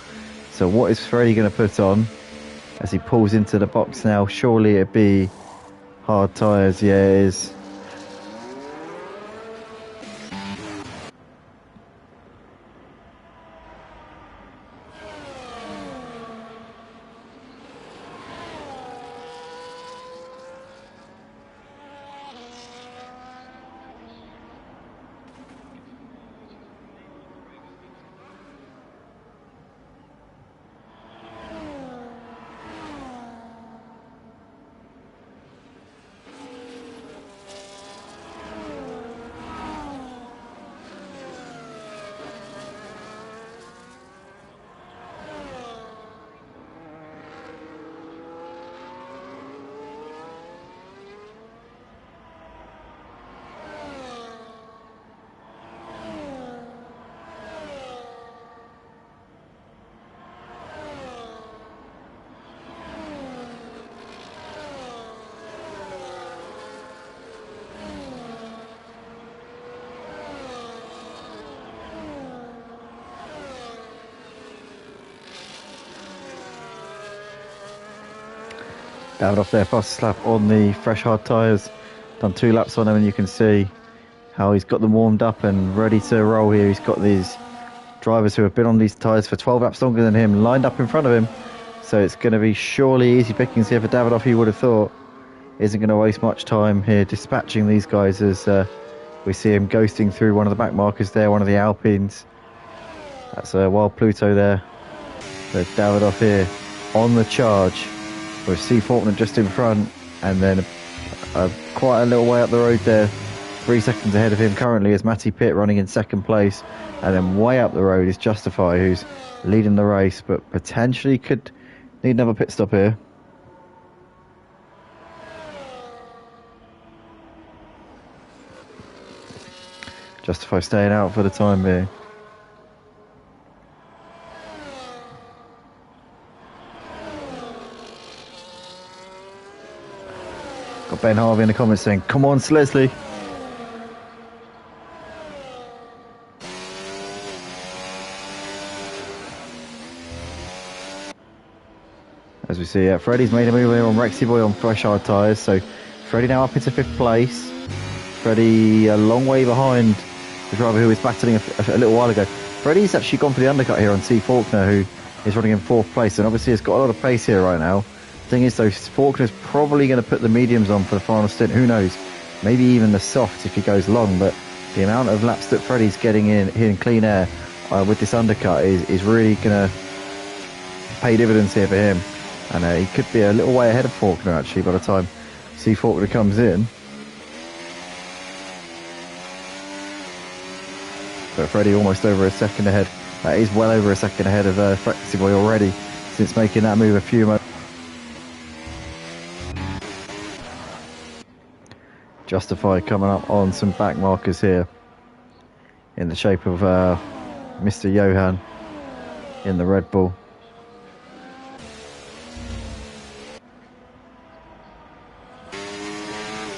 So what is Freddie going to put on as he pulls into the box now? Surely it'd be hard tyres. Yeah, it is. Davidoff there, fastest lap on the fresh hard tyres. Done 2 laps on them, and you can see how he's got them warmed up and ready to roll here. He's got these drivers who have been on these tyres for 12 laps longer than him lined up in front of him. So it's going to be surely easy pickings here for Davidoff, he would have thought. Isn't going to waste much time here dispatching these guys, as we see him ghosting through one of the back markers there, one of the Alpines. That's Wild Pluto there. So Davidoff here on the charge, with C. Faulkner just in front, and then quite a little way up the road there, 3 seconds ahead of him currently, is Matty Pitt running in 2nd place, and then way up the road is Justify, who's leading the race, but potentially could need another pit stop here. Justify staying out for the time being. Got Ben Harvey in the comments saying, come on, Slesley. As we see, Freddie's made a move here on Rexy Boy on fresh hard tyres. So Freddie now up into 5th place. Freddie a long way behind the driver who was battling a little while ago. Freddie's actually gone for the undercut here on C. Faulkner, who is running in 4th place, and obviously has got a lot of pace here right now. Thing is though, Faulkner's probably going to put the mediums on for the final stint. Who knows? Maybe even the softs if he goes long, but the amount of laps that Freddie's getting in clean air with this undercut is really going to pay dividends here for him. And he could be a little way ahead of Faulkner actually by the time C. Faulkner comes in. But Freddie almost over a second ahead. That is well over a second ahead of Rexy Boy already since making that move a few months. Justify coming up on some back markers here in the shape of Mr. Johan in the Red Bull.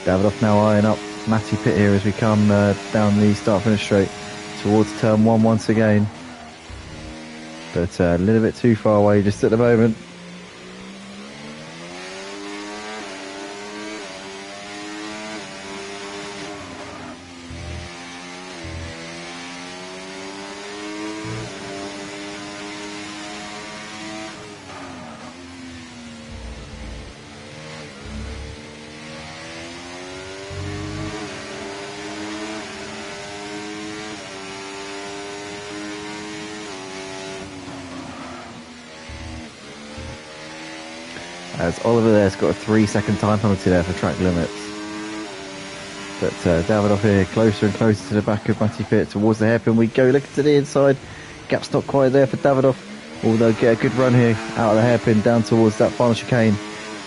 Davidoff now eyeing up Matty Pitt here as we come down the start finish straight towards turn 1 once again. But a little bit too far away just at the moment. As Oliver there's got a 3-second time penalty there for track limits. But Davidoff here closer and closer to the back of Matty Pitt towards the hairpin we go. Looking to the inside, gap's not quite there for Davidoff, although get a good run here out of the hairpin down towards that final chicane,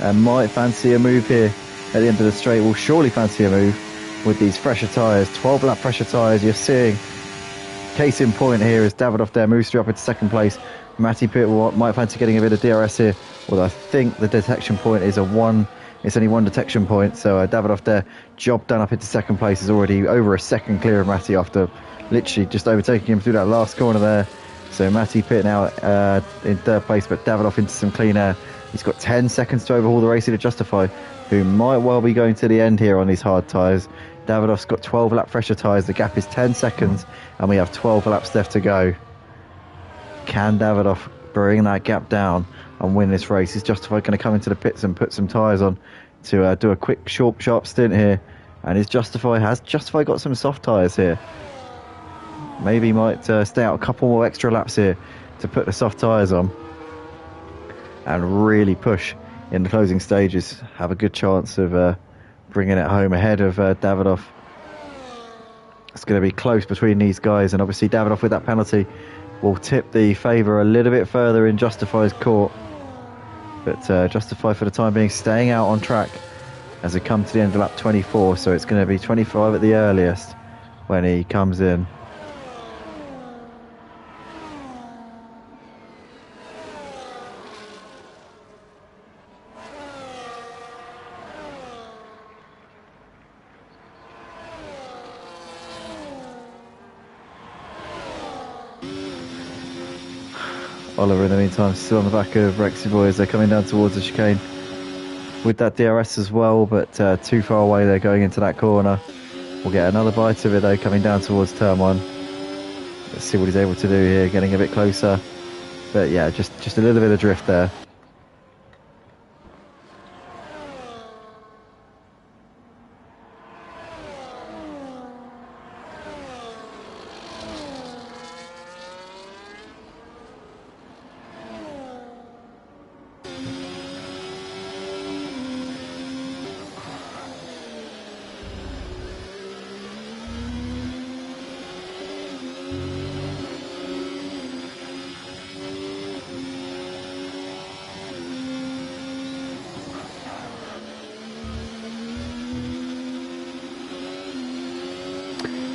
and might fancy a move here at the end of the straight. Will surely fancy a move with these fresher tyres, 12 lap pressure tyres. You're seeing case in point here as Davidoff there moves through up into 2nd place. Matty Pitt might fancy getting a bit of DRS here, although I think the detection point is it's only one detection point. So Davidoff there, job done up into 2nd place, is already over a second clear of Matty after literally just overtaking him through that last corner there. So Matty Pitt now in 3rd place, but Davidoff into some clean air. He's got 10 seconds to overhaul the race to Justify, who might well be going to the end here on these hard tyres. Davidoff's got 12 lap fresher tyres, the gap is 10 seconds, and we have 12 laps left to go. Can Davidoff bring that gap down and win this race? Is Justify going to come into the pits and put some tyres on to do a quick, short, sharp stint here? And has Justify got some soft tyres here? Maybe he might stay out a couple more extra laps here to put the soft tyres on and really push in the closing stages. Have a good chance of bringing it home ahead of Davidoff. It's going to be close between these guys, and obviously Davidoff with that penalty will tip the favour a little bit further in Justify's court. But Justify for the time being staying out on track as we come to the end of lap 24, so it's going to be 25 at the earliest when he comes in. Oliver in the meantime still on the back of Rexy Boy as they're coming down towards the chicane with that DRS as well, but too far away they're going into that corner. We'll get another bite of it though coming down towards turn 1. Let's see what he's able to do here, getting a bit closer, but yeah, just a little bit of drift there.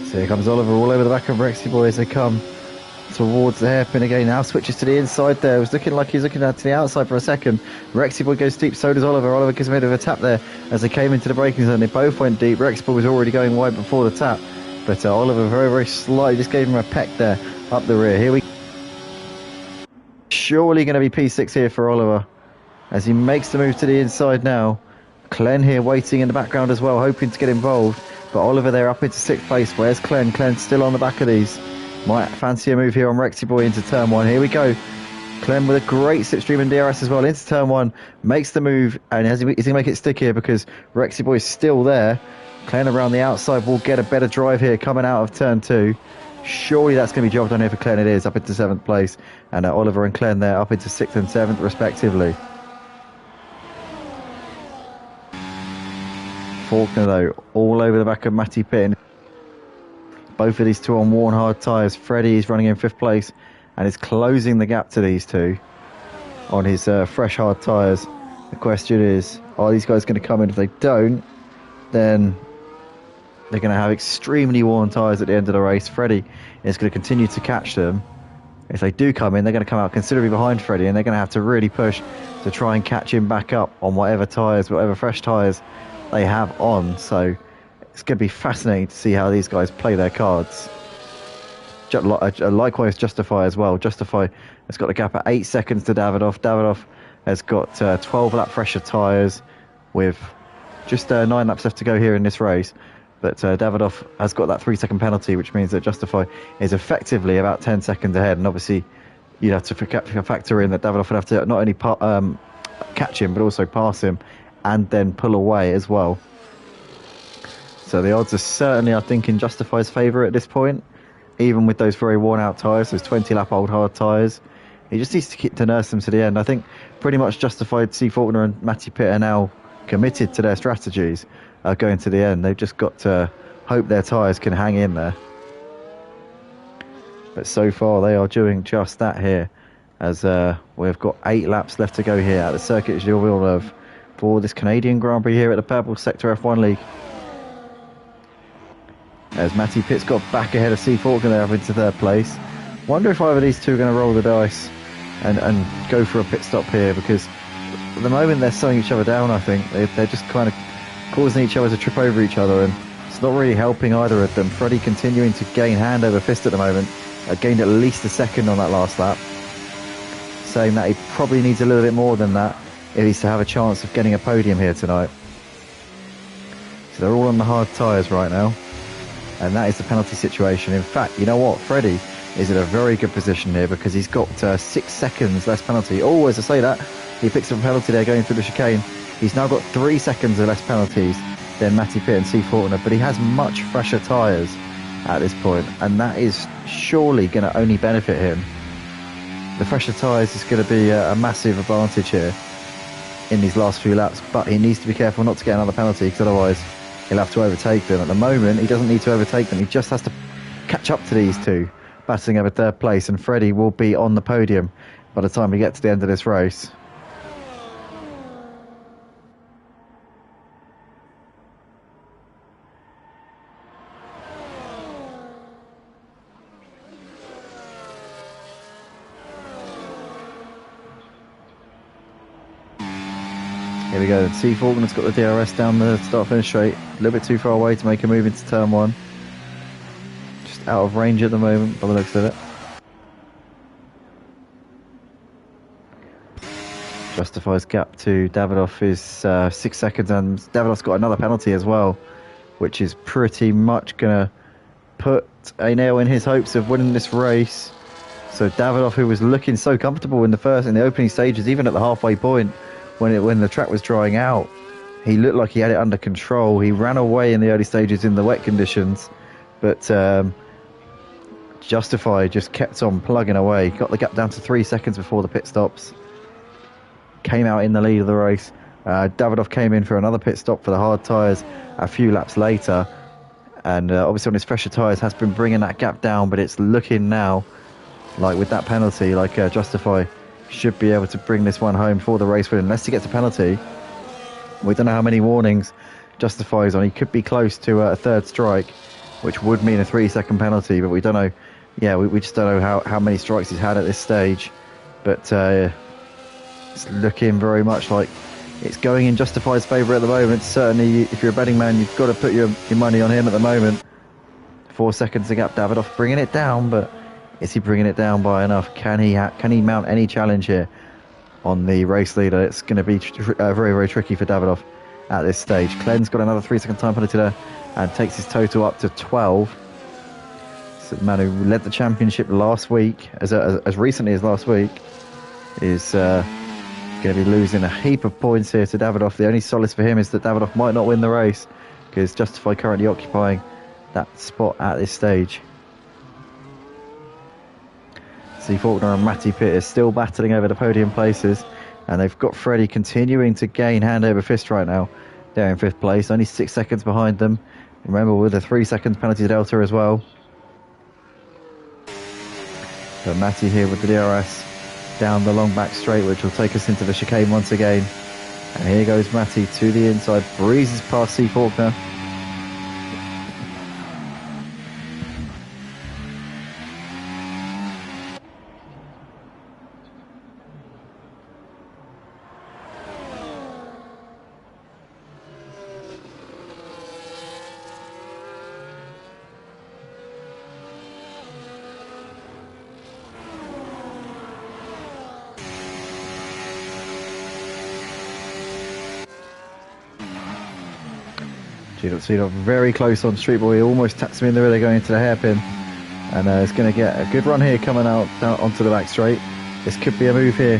So here comes Oliver all over the back of Rexy Boy as they come towards the hairpin again. Now switches to the inside there. It was looking like he's looking out to the outside for a second. Rexy Boy goes deep, so does Oliver. Oliver gives a bit of a tap there as they came into the braking zone. They both went deep. Rexy Boy was already going wide before the tap, but Oliver very, very slightly just gave him a peck there up the rear. Here we surely going to be P6 here for Oliver as he makes the move to the inside now. Clen here waiting in the background as well, hoping to get involved, but Oliver there up into 6th place. Where's Clen? Clen's still on the back of these. Might fancy a move here on Rexy Boy into turn 1. Here we go. Clem with a great slipstream and DRS as well into turn 1. Makes the move, and he's going to make it stick here because Rexy Boy is still there. Clen around the outside will get a better drive here coming out of turn 2. Surely that's going to be job done here for Clen. It is, up into 7th place. And Oliver and Clen there up into 6th and 7th respectively. Faulkner though, all over the back of Matty Pitt. Both of these two on worn hard tyres. Freddie is running in 5th place and is closing the gap to these two on his fresh hard tyres. The question is, are these guys going to come in? If they don't, then they're going to have extremely worn tyres at the end of the race. Freddie is going to continue to catch them. If they do come in, they're going to come out considerably behind Freddie, and they're going to have to really push to try and catch him back up on whatever tyres, whatever fresh tyres they have on. So it's going to be fascinating to see how these guys play their cards. Likewise, Justify as well. Justify has got the gap at 8 seconds to Davidoff. Davidoff has got 12 lap fresher tyres with just 9 laps left to go here in this race. But Davidoff has got that 3-second penalty, which means that Justify is effectively about 10 seconds ahead. And obviously, you'd have to factor in that Davidoff would have to not only catch him, but also pass him and then pull away as well. So the odds are certainly, I think, in Justify's favour at this point, even with those very worn out tyres, those 20-lap old hard tyres. He just needs to nurse them to the end. I think pretty much Justified, C. Faulkner and Matty Pitt are now committed to their strategies going to the end. They've just got to hope their tyres can hang in there. But so far they are doing just that here, as we've got 8 laps left to go here at the Circuit Gilles Villeneuve for this Canadian Grand Prix here at the Purple Sector F1 League. As Matty Pitt's got back ahead of C. Faulkner there up into 3rd place. Wonder if either of these two are going to roll the dice and go for a pit stop here, because at the moment they're slowing each other down. I think they're just kind of causing each other to trip over each other, and it's not really helping either of them. Freddie continuing to gain hand over fist at the moment. Gained at least a second on that last lap, saying that he probably needs a little bit more than that if he's to have a chance of getting a podium here tonight. So they're all on the hard tyres right now, and that is the penalty situation. In fact, you know what? Freddie is in a very good position here because he's got 6 seconds less penalty. Oh, as I say that, he picks up a penalty there going through the chicane. He's now got 3 seconds of less penalties than Matty Pitt and C. Faulkner, but he has much fresher tyres at this point, and that is surely going to only benefit him. The fresher tyres is going to be a massive advantage here in these last few laps, but he needs to be careful not to get another penalty, because otherwise he'll have to overtake them. At the moment, he doesn't need to overtake them. He just has to catch up to these two, battling over 3rd place, and Freddie will be on the podium by the time we get to the end of this race. Here we go. C. Faulkner's got the DRS down the start-finish straight. A little bit too far away to make a move into turn 1. Just out of range at the moment by the looks of it. Justify's gap to Davidoff is 6 seconds, and Davidoff's got another penalty as well, which is pretty much going to put a nail in his hopes of winning this race. So Davidoff, who was looking so comfortable in the opening stages, even at the halfway point, when the track was drying out, he looked like he had it under control. He ran away in the early stages in the wet conditions, but Justify just kept on plugging away. Got the gap down to 3 seconds before the pit stops. Came out in the lead of the race. Davidoff came in for another pit stop for the hard tyres a few laps later, and obviously on his fresher tyres has been bringing that gap down, but it's looking now like with that penalty, like Justify should be able to bring this one home for the race win, unless he gets a penalty. We don't know how many warnings Justify is on. He could be close to a 3rd strike, which would mean a 3-second penalty, but we don't know yeah, we just don't know how many strikes he's had at this stage, but it's looking very much like it's going in Justify's favour at the moment. Certainly, if you're a betting man, you've got to put your money on him at the moment. 4 seconds to gap. Davidoff bringing it down, but is he bringing it down by enough? Can he mount any challenge here on the race leader? It's going to be very, very tricky for Davidoff at this stage. Klen's got another 3 second time penalty there and takes his total up to 12. So the man who led the championship last week, as recently as last week, is going to be losing a heap of points here to Davidoff. The only solace for him is that Davidoff might not win the race, because Justify currently occupying that spot at this stage. See, Faulkner and Matty Pitt are still battling over the podium places, and they've got Freddie continuing to gain hand over fist right now. They're in 5th place, only 6 seconds behind them. Remember, with a 3 second penalty delta as well. But Matty here with the DRS down the long back straight, which will take us into the chicane once again. And here goes Matty to the inside, breezes past C. Faulkner. G.C. very close on Street Boy, almost taps him in the rear going into the hairpin, and is going to get a good run here coming out down onto the back straight. This could be a move here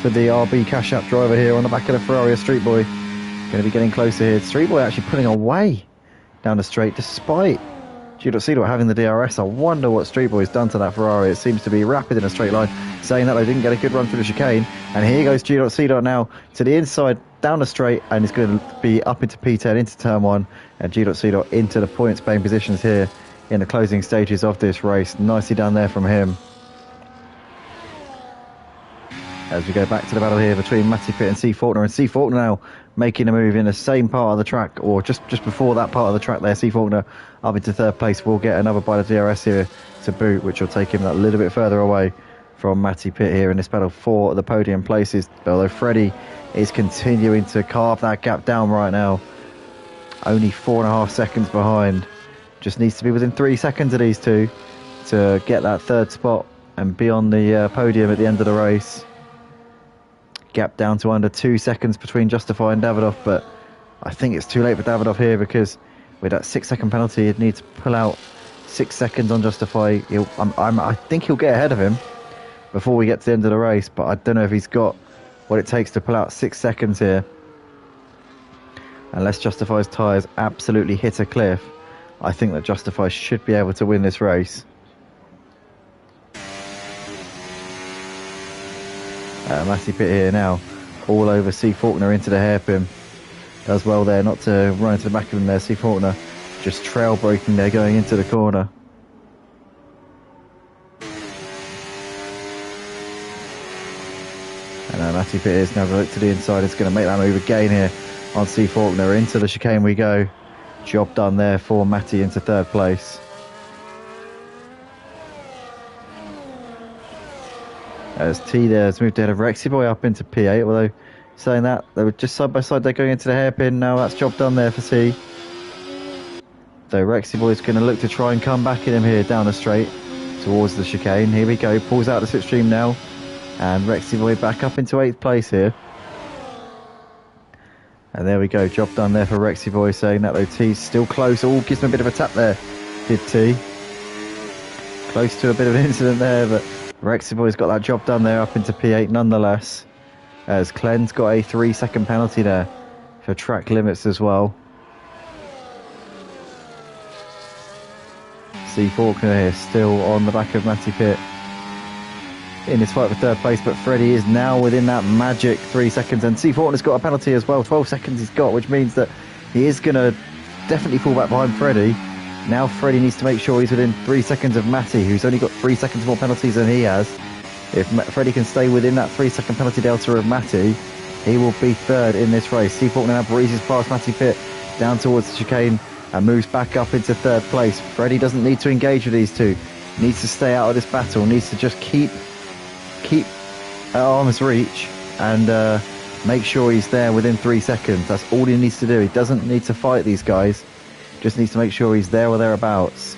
for the RB Cash App driver here on the back of the Ferrari. Street Boy going to be getting closer here. Street Boy actually pulling away down the straight despite G.C. having the DRS. I wonder what Street Boy's done to that Ferrari. It seems to be rapid in a straight line, saying that they didn't get a good run through the chicane. And here goes G.C. now to the inside down the straight, and he's going to be up into P10 into turn 1, and G.C. into the points paying positions here in the closing stages of this race. Nicely done there from him. As we go back to the battle here between Matty Pitt and C. Faulkner, and C. Faulkner now making a move in the same part of the track, or just before that part of the track there. C. Faulkner up into 3rd place. Will get another bite of DRS here to boot, which will take him that little bit further away from Matty Pitt here in this battle for the podium places. Although Freddie is continuing to carve that gap down right now. Only 4.5 seconds behind. Just needs to be within 3 seconds of these two to get that 3rd spot and be on the podium at the end of the race. Gap down to under 2 seconds between Justify and Davidoff, but I think it's too late for Davidoff here, because with that 6 second penalty, he'd need to pull out 6 seconds on Justify. I think he'll get ahead of him before we get to the end of the race, but I don't know if he's got what it takes to pull out 6 seconds here. Unless Justify's tyres absolutely hit a cliff, I think that Justify should be able to win this race. Matty Pitt here now, all over C. Faulkner into the hairpin. Does well there not to run into the back of him there. C. Faulkner just trail braking there going into the corner. And Matty Pitt is now going to look to the inside. It's going to make that move again here on C. Faulkner. Into the chicane we go. Job done there for Matty into 3rd place. As T there has moved ahead of Rexy Boy up into P8, although saying that, they were just side by side, they're going into the hairpin. Now that's job done there for C. So Rexy Boy is going to look to try and come back at him here down the straight towards the chicane. Here we go, pulls out the slipstream now, and Rexy Boy back up into 8th place here. And there we go, job done there for Rexy Boy, saying that though T's still close. Oh, gives him a bit of a tap there, did T. Close to a bit of an incident there, but Rexy Boy's got that job done there up into P8 nonetheless. As Klen's got a 3 second penalty there for track limits as well. C. Faulkner here still on the back of Matty Pitt in his fight for 3rd place, but Freddie is now within that magic 3 seconds, and C. Faulkner's got a penalty as well. 12 seconds he's got, which means that he is going to definitely fall back behind Freddie. Now Freddie needs to make sure he's within 3 seconds of Matty, who's only got 3 seconds more penalties than he has. If Freddie can stay within that 3 second penalty delta of Matty, he will be 3rd in this race. C. Faulkner now breezes past Matty Pitt down towards the chicane and moves back up into 3rd place. Freddie doesn't need to engage with these two. needs to stay out of this battle, needs to just keep at arm's reach and make sure he's there within 3 seconds. That's all he needs to do. He doesn't need to fight these guys, just needs to make sure he's there or thereabouts.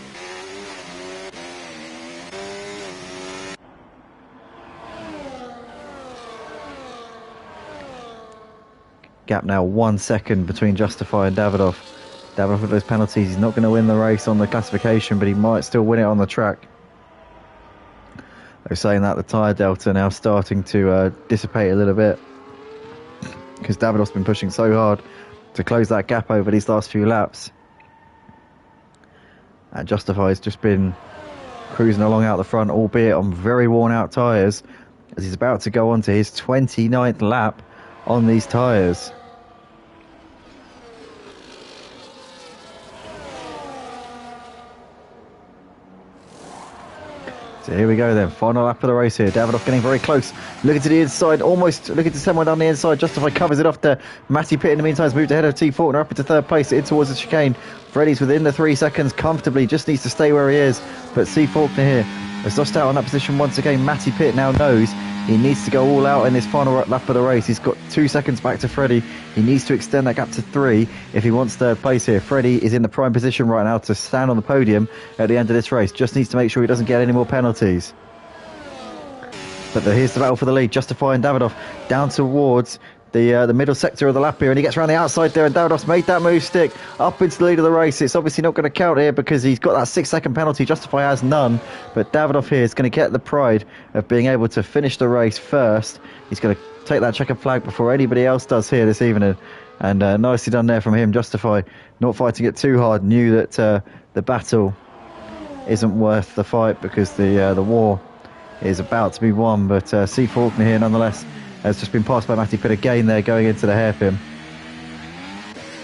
Gap now 1 second between Justify and Davidoff. Davidoff with those penalties, he's not going to win the race on the classification, but he might still win it on the track. They're saying that the tyre delta now starting to dissipate a little bit, because Davidoff's been pushing so hard to close that gap over these last few laps. And Justify's just been cruising along out the front, albeit on very worn out tyres, as he's about to go on to his 29th lap on these tyres. So here we go then, final lap of the race here. Davidoff getting very close, looking to the inside, almost looking to send one down the inside. Justify covers it off there. Matty Pitt in the meantime has moved ahead of T. Faulkner up into third place, in towards the chicane. Freddie's within the 3 seconds comfortably, just needs to stay where he is. But C. Faulkner here has lost out on that position once again. Matty Pitt now knows he needs to go all out in this final lap of the race. He's got 2 seconds back to Freddie. He needs to extend that gap to 3 if he wants third place here. Freddie is in the prime position right now to stand on the podium at the end of this race. Just needs to make sure he doesn't get any more penalties. But here's the battle for the lead. Justify and Davidoff down towards the middle sector of the lap here, and he gets around the outside there, and Davidoff's made that move stick up into the lead of the race. It's obviously not going to count here because he's got that 6-second penalty. Justify has none, but Davidoff here is going to get the pride of being able to finish the race first. He's going to take that checkered flag before anybody else does here this evening, and nicely done there from him. Justify not fighting it too hard, knew that the battle isn't worth the fight because the war is about to be won, but C. Faulkner here nonetheless has just been passed by Matty Pitt again there going into the hairpin.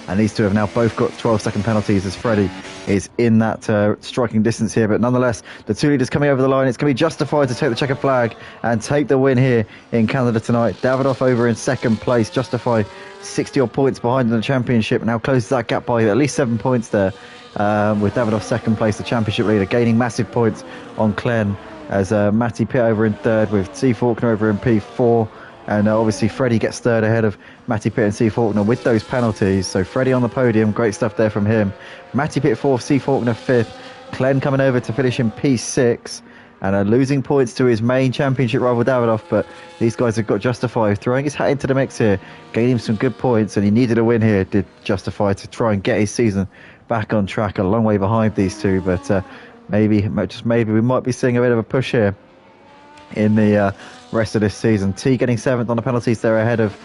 And these two have now both got 12-second penalties as Freddie is in that striking distance here. But nonetheless, the two leaders coming over the line. It's going to be Justified to take the checkered flag and take the win here in Canada tonight. Davidoff over in second place. Justified 60-odd points behind in the championship. Now closes that gap by at least 7 points there. With Davidoff second place, the championship leader, gaining massive points on Glenn. As Matty Pitt over in third with C. Faulkner over in P4. And obviously Freddie gets third ahead of Matty Pitt and C. Faulkner with those penalties. So Freddie on the podium, great stuff there from him. Matty Pitt fourth, C. Faulkner fifth. Glenn coming over to finish in P6. And losing points to his main championship rival Davidoff. But these guys have got Justify throwing his hat into the mix here. Gaining some good points, and he needed a win here, did Justify, to try and get his season back on track. A long way behind these two, but maybe we might be seeing a bit of a push here in the rest of this season. T getting 7th on the penalties there ahead of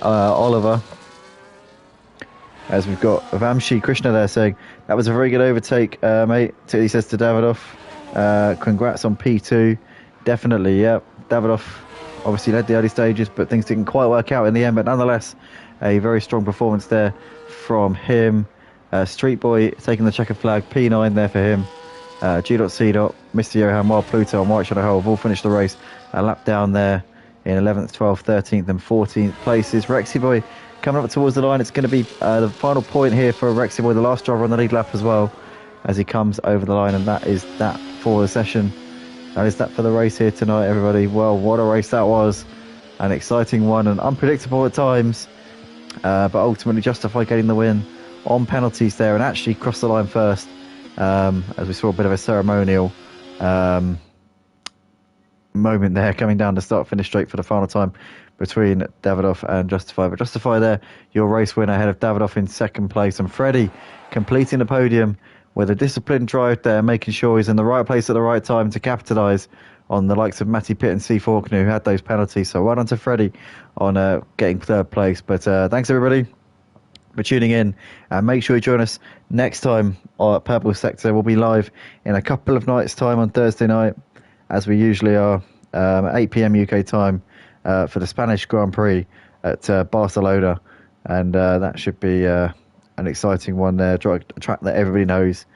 Oliver. As we've got Vamshi Krishna there saying, that was a very good overtake, mate. He says to Davidoff, congrats on P2. Definitely, yeah. Davidoff obviously led the early stages, but things didn't quite work out in the end. But nonetheless, a very strong performance there from him. Street Boy taking the checkered flag, P9 there for him. G.C. Mr. Johan, Wild Pluto and White Shadow Hole have all finished the race a lap down there in 11th, 12th, 13th and 14th places. Rexy Boy coming up towards the line. It's going to be the final point here for Rexy Boy, the last driver on the lead lap as well, as he comes over the line. And that is that for the session. That is that for the race here tonight, everybody. Well, what a race that was. An exciting one and unpredictable at times, but ultimately Justified getting the win on penalties there and actually crossed the line first. As we saw a bit of a ceremonial moment there, coming down to start finish straight for the final time between Davidoff and Justify. But Justify there, your race winner ahead of Davidoff in second place, and Freddie completing the podium with a disciplined drive there, making sure he's in the right place at the right time to capitalise on the likes of Matty Pitt and C. Faulkner, who had those penalties. So well done to Freddie on getting third place. But thanks everybody for tuning in, and make sure you join us next time at Purple Sector. We'll be live in a couple of nights time on Thursday night, as we usually are, 8 p.m. UK time, for the Spanish Grand Prix at Barcelona, and that should be an exciting one there, a track that everybody knows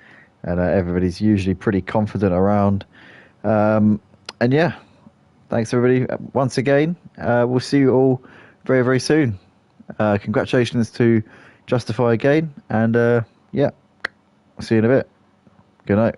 and everybody's usually pretty confident around. And yeah, thanks everybody once again. We'll see you all very, very soon. Congratulations to Justify again, and yeah, see you in a bit. Good night.